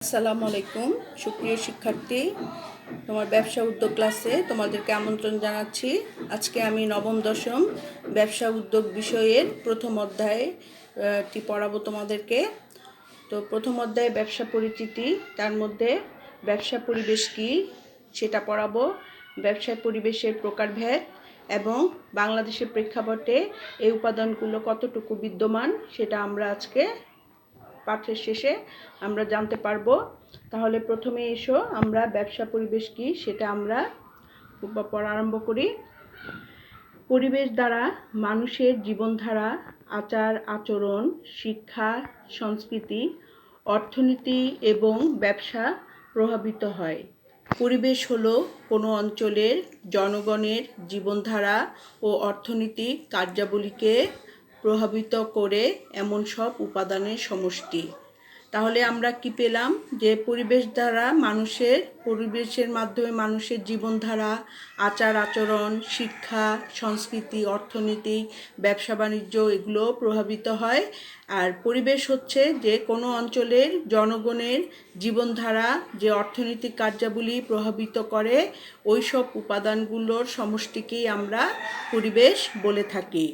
আসসালামু আলাইকুম সুপ্রিয় শিক্ষার্থী, তোমার ব্যবসা উদ্যোগ ক্লাসে তোমাদেরকে আমন্ত্রণ জানাচ্ছি। আজকে আমি নবম দশম ব্যবসা উদ্যোগ বিষয়ের প্রথম অধ্যায়টি পড়াবো তোমাদেরকে। তো প্রথম অধ্যায়ে ব্যবসা পরিচিতি, তার মধ্যে ব্যবসা পরিবেশ কী সেটা পড়াবো, ব্যবসায় পরিবেশের প্রকারভেদ এবং বাংলাদেশের প্রেক্ষাপটে এই উপাদানগুলো কতটুকু বিদ্যমান সেটা আমরা আজকে পাঠের শেষে আমরা জানতে পারবো। তাহলে প্রথমে এসো আমরা ব্যবসা পরিবেশ কী সেটা আমরা পড়া আরম্ভ করি। পরিবেশ দ্বারা মানুষের জীবনধারা, আচার আচরণ, শিক্ষা, সংস্কৃতি, অর্থনীতি এবং ব্যবসা প্রভাবিত হয়। পরিবেশ হলো কোনো অঞ্চলের জনগণের জীবনধারা ও অর্থনৈতিক কার্যাবলীকে প্রভাবিত করে এমন সব উপাদানের সমষ্টি। তাহলে আমরা কি পেলাম যে পরিবেশের মাধ্যমে মানুষের জীবনধারা, আচার আচরণ, শিক্ষা, সংস্কৃতি, অর্থনীতি, ব্যবসা বাণিজ্য এগুলো প্রভাবিত হয়। আর পরিবেশ হচ্ছে যে কোনো অঞ্চলের জনগণের জীবনধারা যে অর্থনৈতিক কার্যাবলী প্রভাবিত করে ওই সব উপাদানগুলোর সমষ্টিকেই আমরা পরিবেশ বলে থাকি।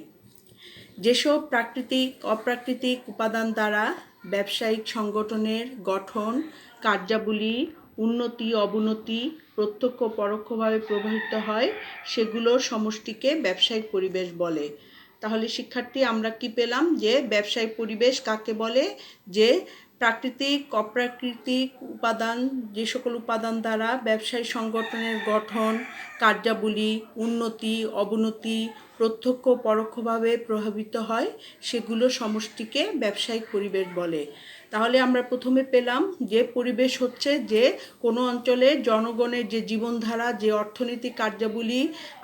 যেসব প্রাকৃতিক অপ্রাকৃতিক উপাদান দ্বারা ব্যবসায়িক সংগঠনের গঠন, কার্যাবলী, উন্নতি অবনতি প্রত্যক্ষ পরোক্ষভাবে প্রভাবিত হয় সেগুলোর সমষ্টিকে ব্যবসায়িক পরিবেশ বলে। তাহলে শিক্ষার্থী আমরা কি পেলাম যে ব্যবসায়িক পরিবেশ কাকে বলে? যে প্রাকৃতিক অপ্রাকৃতিক উপাদান, যে সকল উপাদান দ্বারা ব্যবসায়ী সংগঠনের গঠন, কার্যাবলী, উন্নতি অবনতি প্রত্যক্ষ পরোক্ষভাবে প্রভাবিত হয় সেগুলো সমষ্টিকে ব্যবসায়িক পরিবেশ বলে। তাহলে আমরা প্রথমে পেলাম যে পরিবেশ হচ্ছে যে কোনো অঞ্চলের জনগণের যে জীবনধারা, যে অর্থনৈতিক কার্যাবলী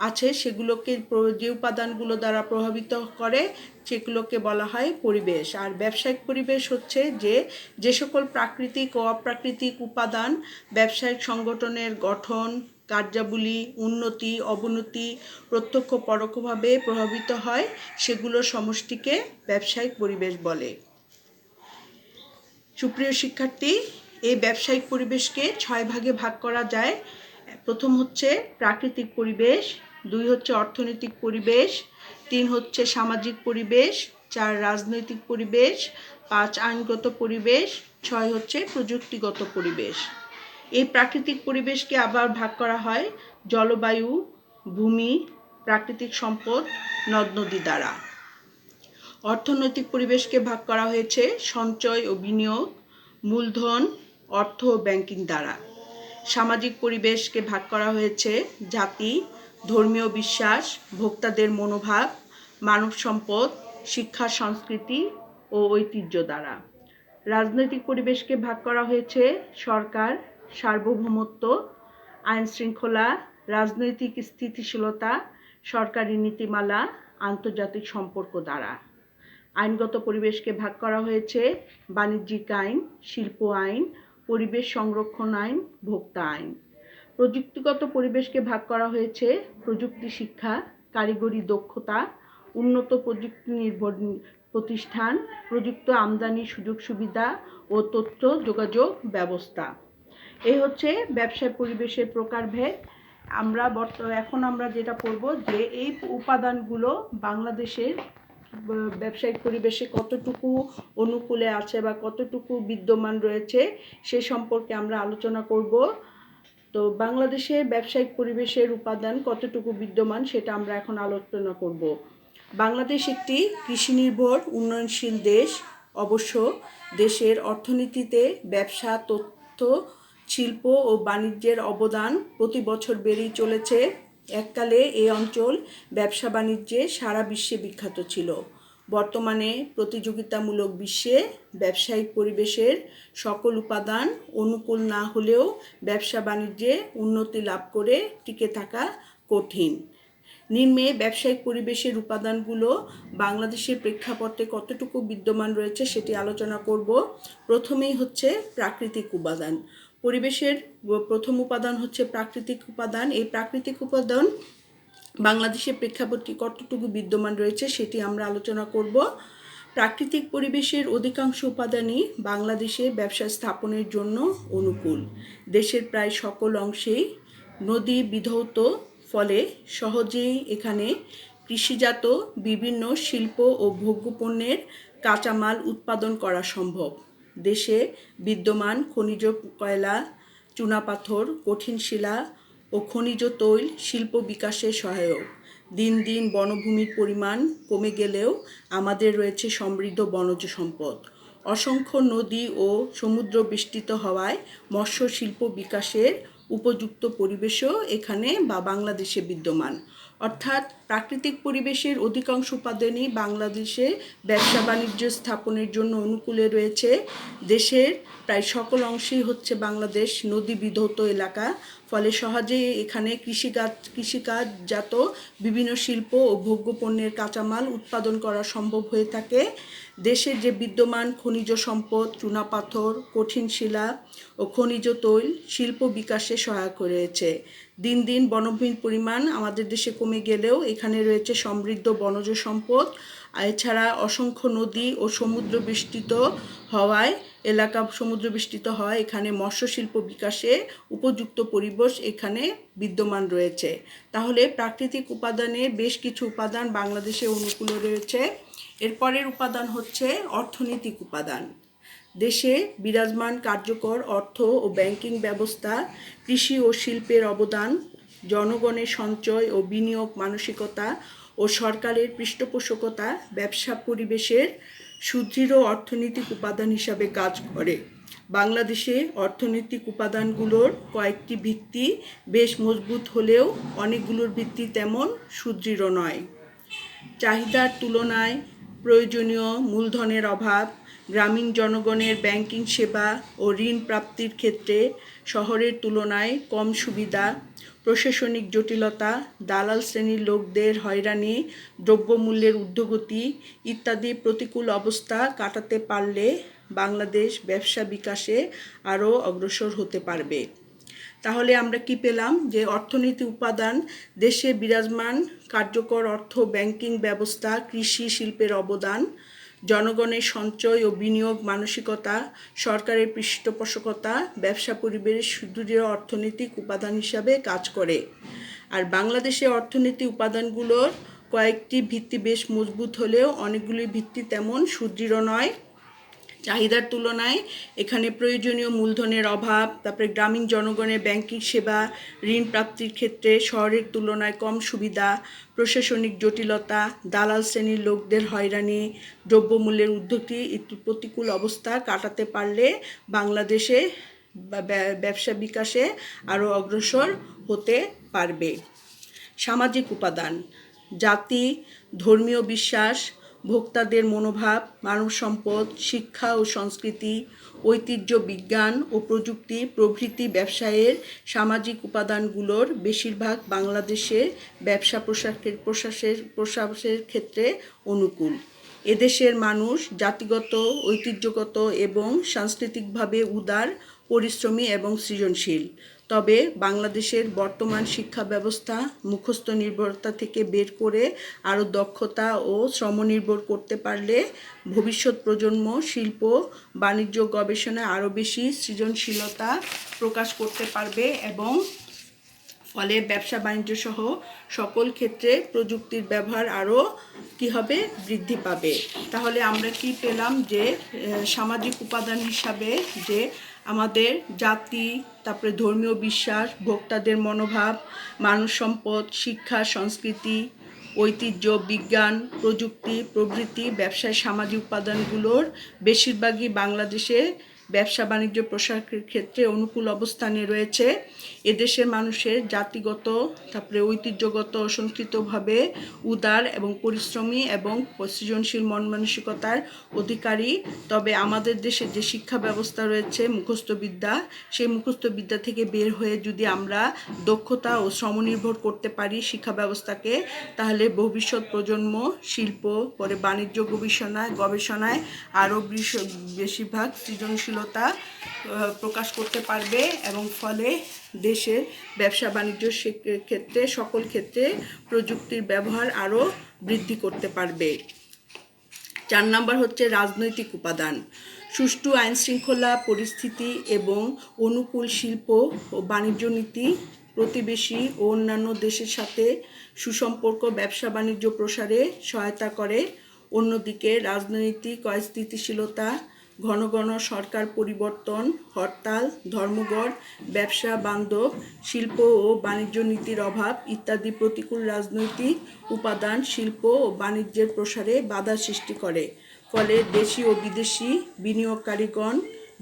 আছে সেগুলোকে যে উপাদানগুলো দ্বারা প্রভাবিত করে সেগুলোকে বলা হয় পরিবেশ। আর ব্যবসায়িক পরিবেশ হচ্ছে যে সকল প্রাকৃতিক ও অপ্রাকৃতিক উপাদান ব্যবসায়িক সংগঠনের গঠন, কার্যাবলী, উন্নতি অবনতি প্রত্যক্ষ পরোক্ষভাবে প্রভাবিত হয় সেগুলোর সমষ্টিকে ব্যবসায়িক পরিবেশ বলে। সুপ্রিয় শিক্ষার্থী, এই ব্যবসায়িক পরিবেশকে 6 ভাগে ভাগ করা যায়। প্রথম হচ্ছে প্রাকৃতিক পরিবেশ, 2 হচ্ছে অর্থনৈতিক পরিবেশ, 3 হচ্ছে সামাজিক পরিবেশ, 4 রাজনৈতিক পরিবেশ, 5 আইনগত পরিবেশ, 6 হচ্ছে প্রযুক্তিগত পরিবেশ। এই প্রাকৃতিক পরিবেশকে আবার ভাগ করা হয় জলবায়ু, ভূমি, প্রাকৃতিক সম্পদ, নদ নদী দ্বারা। অর্থনৈতিক পরিবেশকে ভাগ করা হয়েছে সঞ্চয় ও বিনিয়োগ, মূলধন, অর্থ ও ব্যাংকিং দ্বারা। সামাজিক পরিবেশকে ভাগ করা হয়েছে জাতি, ধর্মীয় বিশ্বাস, ভোক্তাদের মনোভাব, মানব সম্পদ, শিক্ষা, সংস্কৃতি ও ঐতিহ্য দ্বারা। রাজনৈতিক পরিবেশকে ভাগ করা হয়েছে সরকার, সার্বভৌমত্ব, আইন শৃঙ্খলা, রাজনৈতিক স্থিতিশীলতা, সরকারি নীতিমালা, আন্তর্জাতিক সম্পর্ক দ্বারা। আইনগত পরিবেশকে ভাগ করা হয়েছে বাণিজ্যিক আইন, শিল্প আইন, পরিবেশ সংরক্ষণ আইন, ভোক্তা আইন। প্রযুক্তিগত পরিবেশকে ভাগ করা হয়েছে প্রযুক্তি শিক্ষা, কারিগরি দক্ষতা, উন্নত প্রযুক্তি নির্ভর প্রতিষ্ঠান, প্রযুক্ত আমদানি সুযোগ সুবিধা ও তথ্য যোগাযোগ ব্যবস্থা। এই হচ্ছে ব্যবসায় পরিবেশের প্রকারভেদ। এখন আমরা যেটা পড়ব যে এই উপাদানগুলো বাংলাদেশের ব্যবসায়িক পরিবেশে কতটুকু অনুকূলে আছে বা কতটুকু বিদ্যমান রয়েছে সে সম্পর্কে আমরা আলোচনা করব। তো বাংলাদেশের ব্যবসায়িক পরিবেশের উপাদান কতটুকু বিদ্যমান সেটা আমরা এখন আলোচনা করব। বাংলাদেশ একটি কৃষি নির্ভর উন্নয়নশীল দেশ। অবশ্য দেশের অর্থনীতিতে ব্যবসা, তথ্য, শিল্প ও বাণিজ্যের অবদান প্রতি বছর বেড়েই চলেছে। এককালে এই অঞ্চল ব্যবসা বাণিজ্যে সারা বিশ্বে বিখ্যাত ছিল। বর্তমানে প্রতিযোগিতামূলক বিশ্বে ব্যবসায়িক পরিবেশের সকল উপাদান অনুকূল না হলেও ব্যবসা বাণিজ্যে উন্নতি লাভ করে টিকে থাকা কঠিন। নিম্নে ব্যবসায়িক পরিবেশের উপাদানগুলো বাংলাদেশের প্রেক্ষাপটে কতটুকু বিদ্যমান রয়েছে সেটি আলোচনা করব। প্রথমেই হচ্ছে প্রাকৃতিক উপাদান। পরিবেশের প্রথম উপাদান হচ্ছে প্রাকৃতিক উপাদান। এই প্রাকৃতিক উপাদান বাংলাদেশের প্রেক্ষাপটে কতটুকু বিদ্যমান রয়েছে সেটি আমরা আলোচনা করব। প্রাকৃতিক পরিবেশের অধিকাংশ উপাদানই বাংলাদেশে ব্যবসা স্থাপনের জন্য অনুকূল। দেশের প্রায় সকল অংশেই নদী বিধৌত, ফলে সহজেই এখানে কৃষিজাত বিভিন্ন শিল্প ও ভোগ্যপণ্যের কাঁচামাল উৎপাদন করা সম্ভব। দেশে বিদ্যমান খনিজ কয়লা, চুনাপাথর, কঠিন শিলা ও খনিজ তৈল শিল্প বিকাশে সহায়ক। দিন দিন বনভূমির পরিমাণ কমে গেলেও আমাদের রয়েছে সমৃদ্ধ বনজ সম্পদ। অসংখ্য নদী ও সমুদ্র বেষ্টিত হওয়ায় মৎস্য শিল্প বিকাশের উপযুক্ত পরিবেশও এখানে বা বাংলাদেশে বিদ্যমান। অর্থাৎ প্রাকৃতিক পরিবেশের অধিকাংশ উপাদানই বাংলাদেশে ব্যবসা বাণিজ্য স্থাপনের জন্য অনুকূলে রয়েছে। দেশের প্রায় সকল অংশেই হচ্ছে বাংলাদেশ নদী বিধৌত এলাকা, ফলে সহজেই এখানে কৃষিকাজজাত বিভিন্ন শিল্প ও ভোগ্যপণ্যের কাঁচামাল উৎপাদন করা সম্ভব হয়ে থাকে। দেশের যে বিদ্যমান খনিজ সম্পদ, চুনাপাথর, কঠিন শিলা ও খনিজ তৈল শিল্প বিকাশে সহায়ক রয়েছে। দিন দিন বনভূমির পরিমাণ আমাদের দেশে কমে গেলেও এখানে রয়েছে সমৃদ্ধ বনজ সম্পদ। এছাড়া অসংখ্য নদী ও সমুদ্র বেষ্টিত হওয়ায় এখানে মৎস্য শিল্প বিকাশে উপযুক্ত পরিবেশ এখানে বিদ্যমান রয়েছে। তাহলে প্রাকৃতিক উপাদানের বেশ কিছু উপাদান বাংলাদেশে অনুকূলে রয়েছে। এরপরের উপাদান হচ্ছে অর্থনৈতিক উপাদান। দেশে বিরাজমান কার্যকর অর্থ ও ব্যাংকিং ব্যবস্থা, কৃষি ও শিল্পের অবদান, জনগণের সঞ্চয় ও বিনিয়োগ মানসিকতা ও সরকারের পৃষ্ঠপোষকতা ব্যবসা পরিবেশের সুদৃঢ় অর্থনৈতিক উপাদান হিসাবে কাজ করে। বাংলাদেশে অর্থনৈতিক উপাদানগুলোর কয়েকটি ভিত্তি বেশ মজবুত হলেও অনেকগুলোর ভিত্তি তেমন সুদৃঢ় নয়। চাহিদার তুলনায় প্রয়োজনীয় মূলধনের অভাব, গ্রামীণ জনগণের ব্যাংকিং সেবা ও ঋণ প্রাপ্তির ক্ষেত্রে শহরের তুলনায় কম সুবিধা, প্রশাসনিক জটিলতা, দালাল শ্রেণীর লোকদের হয়রানি, দ্রব্যমূল্যের ঊর্ধ্বগতি ইত্যাদি প্রতিকূল অবস্থা কাটাতে পারলে বাংলাদেশ ব্যবসা বিকাশে আরও অগ্রসর হতে পারবে। তাহলে আমরা কি পেলাম? যে অর্থনীতি উপাদান দেশে বিরাজমান কার্যকর অর্থ ব্যাংকিং ব্যবস্থা, কৃষি শিল্পের অবদান, জনগণের সঞ্চয় ও বিনিয়োগ মানসিকতা, সরকারের পৃষ্ঠপোষকতা ব্যবসা পরিবেশের সুদৃঢ় অর্থনৈতিক উপাদান হিসাবে কাজ করে। আর বাংলাদেশে অর্থনীতি উপাদানগুলোর কয়েকটি ভিত্তি বেশ মজবুত হলেও অনেকগুলি ভিত্তি তেমন সুদৃঢ় নয়। চাহিদার তুলনায় এখানে প্রয়োজনীয় মূলধনের অভাব, তারপরে গ্রামীণ জনগণের ব্যাংকিং সেবা, ঋণ প্রাপ্তির ক্ষেত্রে শহরের তুলনায় কম সুবিধা, প্রশাসনিক জটিলতা, দালাল শ্রেণীর লোকদের হয়রানি, দ্রব্যমূল্যের ঊর্ধ্বগতি প্রতিকূল অবস্থা কাটাতে পারলে বাংলাদেশে ব্যবসা বিকাশে আরও অগ্রসর হতে পারবে। সামাজিক উপাদান: জাতি, ধর্মীয় বিশ্বাস, ভোক্তাদের মনোভাব, মানব সম্পদ, শিক্ষা ও সংস্কৃতি, ঐতিহ্য, বিজ্ঞান ও প্রযুক্তি প্রভৃতি ব্যবসায়ের সামাজিক উপাদানগুলোর বেশিরভাগ বাংলাদেশে ব্যবসা প্রসারের ক্ষেত্রে অনুকূল। এদেশের মানুষ জাতিগত, ঐতিহ্যগত এবং সাংস্কৃতিকভাবে উদার, পরিশ্রমী এবং সৃজনশীল। তবে বাংলাদেশের বর্তমান শিক্ষা ব্যবস্থা মুখস্থ নির্ভরতা থেকে বের করে আরও দক্ষতা ও শ্রমনির্ভর করতে পারলে ভবিষ্যৎ প্রজন্ম শিল্প, বাণিজ্য, গবেষণায় আরও বেশি সৃজনশীলতা প্রকাশ করতে পারবে এবং ফলে ব্যবসা বাণিজ্য সহ সকল ক্ষেত্রে প্রযুক্তির ব্যবহার আরও বৃদ্ধি পাবে। তাহলে আমরা কি পেলাম? যে সামাজিক উপাদান হিসাবে যে আমাদের জাতি, তারপরে ধর্মীয় বিশ্বাস, ভোক্তাদের মনোভাব, মানব সম্পদ, শিক্ষা, সংস্কৃতি, ঐতিহ্য, বিজ্ঞান, প্রযুক্তি প্রভৃতি ব্যবসায় সামাজিক উপাদানগুলোর বেশিরভাগই বাংলাদেশে ব্যবসা বাণিজ্য প্রসারের ক্ষেত্রে অনুকূল অবস্থানে রয়েছে। এদেশের মানুষের জাতিগত, তারপরে ঐতিহ্যগত, সংস্কৃতভাবে উদার এবং পরিশ্রমী এবং সৃজনশীল মন মানসিকতার অধিকারী। তবে আমাদের দেশে যে শিক্ষা ব্যবস্থা রয়েছে মুখস্থবিদ্যা, সেই মুখস্থবিদ্যা থেকে বের হয়ে যদি আমরা দক্ষতা ও শ্রমনির্ভর করতে পারি শিক্ষা ব্যবস্থাকে, তাহলে ভবিষ্যৎ প্রজন্ম শিল্প, পরে বাণিজ্য গবেষণায় আরও বেশিরভাগ সৃজনশীলতা প্রকাশ করতে পারবে এবং ফলে দেশের ব্যবসা বাণিজ্য ক্ষেত্রে সকল ক্ষেত্রে প্রযুক্তির ব্যবহার আরও বৃদ্ধি করতে পারবে। 4 নাম্বার হচ্ছে রাজনৈতিক উপাদান। সুষ্ঠু আইনশৃঙ্খলা পরিস্থিতি এবং অনুকূল শিল্প ও বাণিজ্য নীতি প্রতিবেশী ও অন্যান্য দেশের সাথে সুসম্পর্ক ব্যবসা বাণিজ্য প্রসারে সহায়তা করে। অন্যদিকে রাজনৈতিক অস্থিতিশীলতা, ঘন ঘন সরকার পরিবর্তন, হরতাল, ধর্মঘট, ব্যবসা বান্ধব শিল্প ও বাণিজ্য নীতির অভাব ইত্যাদি প্রতিকূল রাজনৈতিক উপাদান শিল্প ও বাণিজ্যের প্রসারে বাধা সৃষ্টি করে। ফলে দেশি ও বিদেশি বিনিয়োগকারীগণ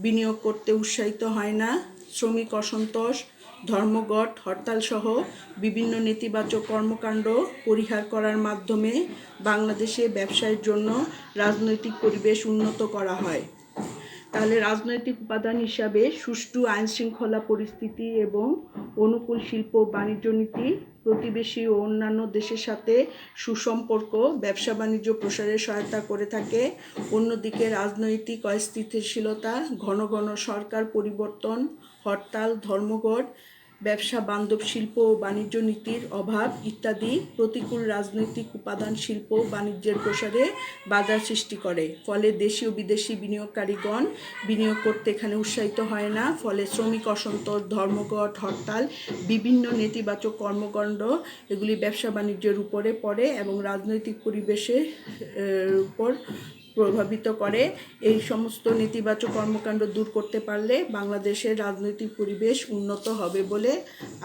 বিনিয়োগ করতে উৎসাহিত হয় না। শ্রমিক অসন্তোষ, ধর্মঘট, হরতাল সহ বিভিন্ন নেতিবাচক কর্মকাণ্ড পরিহার করার মাধ্যমে বাংলাদেশে ব্যবসায়ের জন্য রাজনৈতিক পরিবেশ উন্নত করা হয়। তাহলে রাজনৈতিক উপাদান হিসাবে সুষ্ঠু আইনশৃঙ্খলা পরিস্থিতি এবং অনুকূল শিল্প বাণিজ্য নীতি প্রতিবেশী ও অন্যান্য দেশের সাথে সুসম্পর্ক ব্যবসা বাণিজ্য প্রসারে সহায়তা করে থাকে। অন্যদিকে রাজনৈতিক অস্থিতিশীলতা, ঘন ঘন সরকার পরিবর্তন, হরতাল, ধর্মঘট, ব্যবসা বান্ধব শিল্প ও বাণিজ্য নীতির অভাব ইত্যাদি প্রতিকূল রাজনৈতিক উপাদান শিল্প বাণিজ্যের প্রসারে বাধা সৃষ্টি করে। ফলে দেশি ও বিদেশি বিনিয়োগকারীগণ বিনিয়োগ করতে এখানে উৎসাহিত হয় না। ফলে শ্রমিক অসন্তোষ, ধর্মঘট, হরতাল, বিভিন্ন নেতিবাচক কর্মকাণ্ড এগুলি ব্যবসা বাণিজ্যের উপরে পড়ে এবং রাজনৈতিক পরিবেশের উপর প্রভাবিত করে। এই সমস্ত নেতিবাচক কর্মকাণ্ড দূর করতে পারলে বাংলাদেশের রাজনৈতিক পরিবেশ উন্নত হবে বলে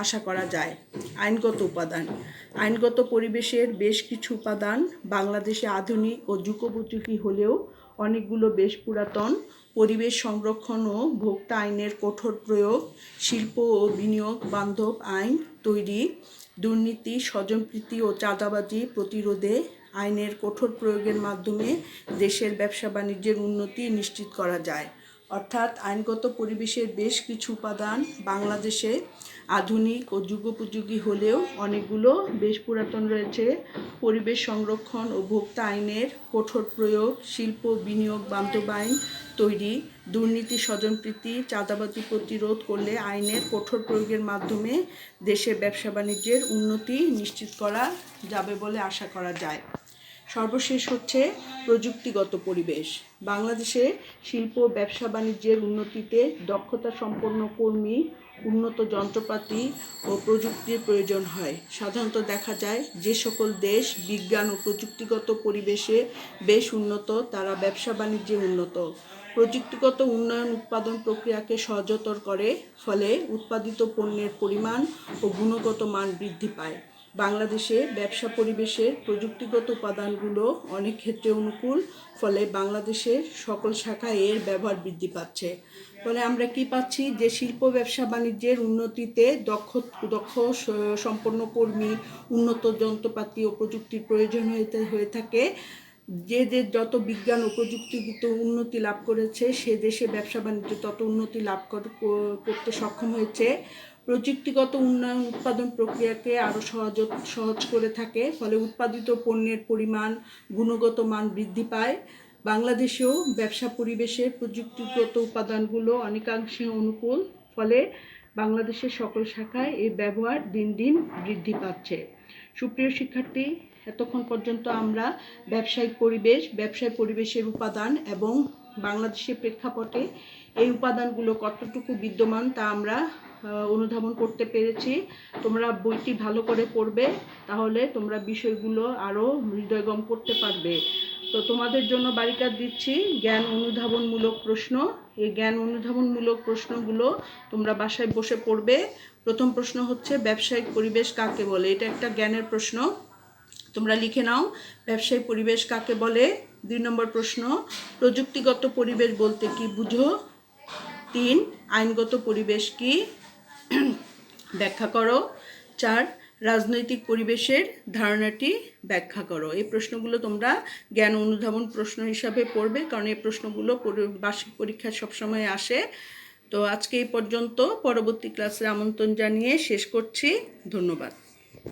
আশা করা যায়। আইনগত উপাদান। আইনগত পরিবেশের বেশ কিছু উপাদান বাংলাদেশে আধুনিক ও যুগোপযোগী হলেও অনেকগুলো বেশ পুরাতন। পরিবেশ সংরক্ষণ ও ভোক্তা আইনের কঠোর প্রয়োগ, শিল্প ও বিনিয়োগ বান্ধব আইন তৈরি, দুর্নীতি, স্বজনপ্রীতি ও চাঁদাবাজি প্রতিরোধে আইনের কঠোর প্রয়োগের মাধ্যমে দেশের ব্যবসা বাণিজ্যের উন্নতি নিশ্চিত করা যায়। অর্থাৎ আইনগত পরিবেশের বেশ কিছু উপাদান বাংলাদেশে আধুনিক ও যুগোপযোগী হলেও অনেকগুলো বেশ পুরাতন রয়েছে। পরিবেশ সংরক্ষণ ও ভোক্তা আইনের কঠোর প্রয়োগ, শিল্প বিনিয়োগ বান্ধব আইন তৈরি, দুর্নীতি, স্বজনপ্রীতি, চাঁদাবাজি প্রতিরোধ করলে আইনের কঠোর প্রয়োগের মাধ্যমে দেশের ব্যবসা বাণিজ্যের উন্নতি নিশ্চিত করা যাবে বলে আশা করা যায়। সর্বশেষ হচ্ছে প্রযুক্তিগত পরিবেশ। বাংলাদেশে শিল্প ব্যবসা বাণিজ্যের উন্নতিতে দক্ষতা সম্পন্ন কর্মী, উন্নত যন্ত্রপাতি ও প্রযুক্তির প্রয়োজন হয়। সাধারণত দেখা যায় যে সকল দেশ বিজ্ঞান ও প্রযুক্তিগত পরিবেশে বেশ উন্নত তারা ব্যবসা বাণিজ্যে উন্নত। প্রযুক্তিগত উন্নয়ন উৎপাদন প্রক্রিয়াকে সহজতর করে, ফলে উৎপাদিত পণ্যের পরিমাণ ও গুণগত মান বৃদ্ধি পায়। বাংলাদেশে ব্যবসা পরিবেশের প্রযুক্তিগত উপাদানগুলো অনেক ক্ষেত্রে অনুকূল, ফলে বাংলাদেশের সকল শাখায় এর ব্যবহার বৃদ্ধি পাচ্ছে। ফলে আমরা কি পাচ্ছি যে শিল্প ব্যবসা বাণিজ্যের উন্নতিতে দক্ষ সম্পন্ন কর্মী, উন্নত যন্ত্রপাতি ও প্রযুক্তির প্রয়োজন হয়ে থাকে। যে যত বিজ্ঞান ও প্রযুক্তিগত উন্নতি লাভ করেছে সে দেশে ব্যবসা বাণিজ্য তত উন্নতি লাভ করতে সক্ষম হয়েছে। প্রযুক্তিগত উন্নয়ন উৎপাদন প্রক্রিয়াকে আরও সহজ করে থাকে, ফলে উৎপাদিত পণ্যের পরিমাণ, গুণগত মান বৃদ্ধি পায়। বাংলাদেশেও ব্যবসা পরিবেশের প্রযুক্তিগত উপাদানগুলো অনেকাংশে অনুকূল, ফলে বাংলাদেশের সকল শাখায় এর ব্যবহার দিন দিন বৃদ্ধি পাচ্ছে। সুপ্রিয় শিক্ষার্থী, এতক্ষণ পর্যন্ত আমরা ব্যবসায়িক পরিবেশের উপাদান এবং বাংলাদেশের প্রেক্ষাপটে এই উপাদানগুলো কতটুকু বিদ্যমান তা আমরা অনুধাবন করতে পেরেছি। তোমরা বইটি ভালো করে পড়বে, তাহলে তোমরা বিষয়গুলো আরও হৃদয়ঙ্গম করতে পারবে। তো তোমাদের জন্য বাড়ি কাজ দিচ্ছি জ্ঞান অনুধাবনমূলক প্রশ্ন। এই জ্ঞান অনুধাবনমূলক প্রশ্নগুলো তোমরা বাসায় বসে পড়বে। প্রথম প্রশ্ন হচ্ছে ব্যবসায়িক পরিবেশ কাকে বলে। এটা একটা জ্ঞানের প্রশ্ন, তোমরা লিখে নাও ব্যবসায়িক পরিবেশ কাকে বলে। 2 নম্বর প্রশ্ন, প্রযুক্তিগত পরিবেশ বলতে কি বুঝো। 3, আইনগত পরিবেশ কি, ব্যাখ্যা করো। 4, রাজনৈতিক পরিবেশের ধারণাটি ব্যাখ্যা করো। এই প্রশ্নগুলো তোমরা জ্ঞান অনুধাবন প্রশ্ন হিসাবে পড়বে, কারণ এই প্রশ্নগুলো বার্ষিক পরীক্ষায় সবসময় আসে। তো আজকে এই পর্যন্ত, পরবর্তী ক্লাসে আমন্ত্রণ জানিয়ে শেষ করছি। ধন্যবাদ।